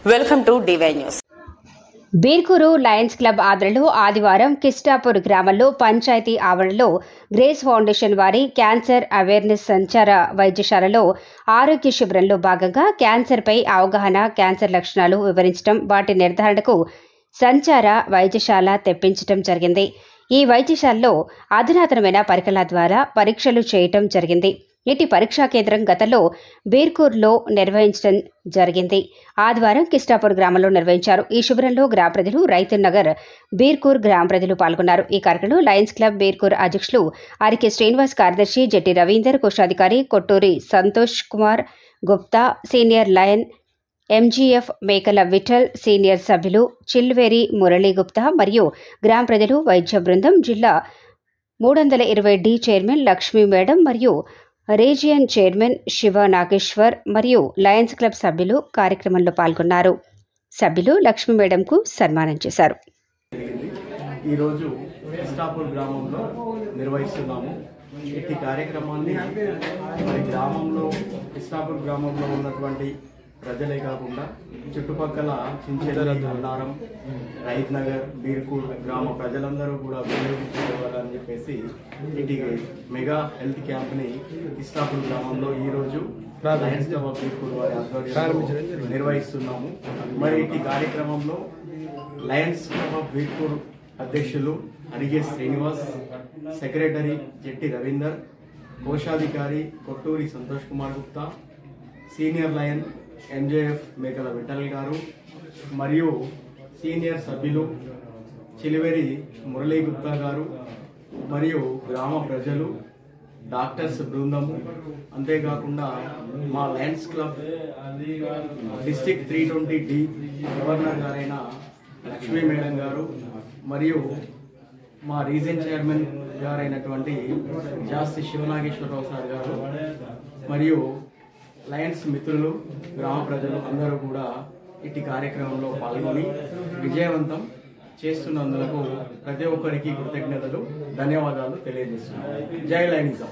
Welcome to DY news. Birkur lions club ఆధ్వర్యంలో ఆదివారం కిస్టాపూర్ గ్రామంలో పంచాయతీ ఆవరణలో గ్రేస్ ఫౌండేషన్ వారి క్యాన్సర్ అవేర్నెస్ సంచార వైద్యశాలలో ఆరోగ్య శిబిరంలో భాగంగా క్యాన్సర్పై అవగాహన, క్యాన్సర్ లక్షణాలు వివరించడం, వాటి నిర్ధారణకు సంచార వైద్యశాల తెప్పించడం జరిగింది. ఈ వైద్యశాలలో అధునాతనమైన పరికరాల ద్వారా పరీక్షలు చేయటం జరిగింది. ఇటు పరీక్షా కేంద్రం గతంలో బీర్కూర్లో నిర్వహించడం జరిగింది. ఆదివారం కిస్టాపూర్ గ్రామంలో నిర్వహించారు. ఈ శిబిరంలో గ్రామ ప్రజలు, రైతు నగర్ బీర్కూర్ గ్రామ ప్రజలు పాల్గొన్నారు. ఈ కార్యక్రమంలో లయన్స్ క్లబ్ బీర్కూర్ అధ్యక్షులు ఆర్కే శ్రీనివాస్, కార్యదర్శి జెట్టి రవీందర్, కోశాధికారి Kotturi Santosh Kumar Gupta, senior lion MGF మేకల విఠల్, సీనియర్ సభ్యులు చిల్వేరి మురళీ గుప్తా మరియు గ్రామ ప్రజలు, వైద్య బృందం, జిల్లా 320D చైర్మన్ లక్ష్మీ మేడం మరియు రీజియన్ చైర్మన్ శివ నాగేశ్వర్ మరియు లయన్స్ క్లబ్ సభ్యులు కార్యక్రమంలో పాల్గొన్నారు. సభ్యులు లక్ష్మీ మేడంకు సన్మానం చేశారు. ఈరోజు కిస్టాపూర్ గ్రామంలో నిర్వహిస్తున్నాము. ఇట్టి కార్యక్రమాన్ని మరి కిస్టాపూర్ గ్రామంలో ఉన్నటువంటి ప్రజలే కాకుండా చుట్టుపక్కల చించెల్లి, అన్నారం, రైత్ నగర్, బీర్కూర్ గ్రామ ప్రజలందరూ కూడా వినియోగించుకోవాలని చెప్పేసి ఇటు మెగా హెల్త్ క్యాంప్ని కిస్టాపూర్ గ్రామంలో ఈరోజు లయన్స్ క్లబ్ ఆఫ్ బీర్కూర్ వారి ఆధ్వర్యంలో నిర్వహిస్తున్నాము. మరి ఇటు కార్యక్రమంలో లయన్స్ క్లబ్ ఆఫ్ బీర్కూర్ అధ్యక్షులు ఆర్కే శ్రీనివాస్, సెక్రటరీ జెట్టి రవీందర్, కోశాధికారి Kotturi Santosh Kumar Gupta, senior lion MJF మేకల విఠల్ గారు మరియు సీనియర్ సభ్యులు చిలివేరి మురళీ గుప్తా గారు మరియు గ్రామ ప్రజలు, డాక్టర్స్ బృందము, అంతేకాకుండా మా Lions club district 320D governor గారైన లక్ష్మీ మేడం గారు మరియు మా రీజన్ చైర్మన్ గారైనటువంటి జాస్తి శివనాగేశ్వరరావు సార్ గారు మరియు లయన్స్ మిత్రులు, గ్రామ ప్రజలు అందరూ కూడా ఇట్టి కార్యక్రమంలో పాల్గొని విజయవంతం చేస్తున్నందుకు ప్రతి ఒక్కరికి కృతజ్ఞతలు, ధన్యవాదాలు తెలియజేస్తున్నాను. జై లయన్స్.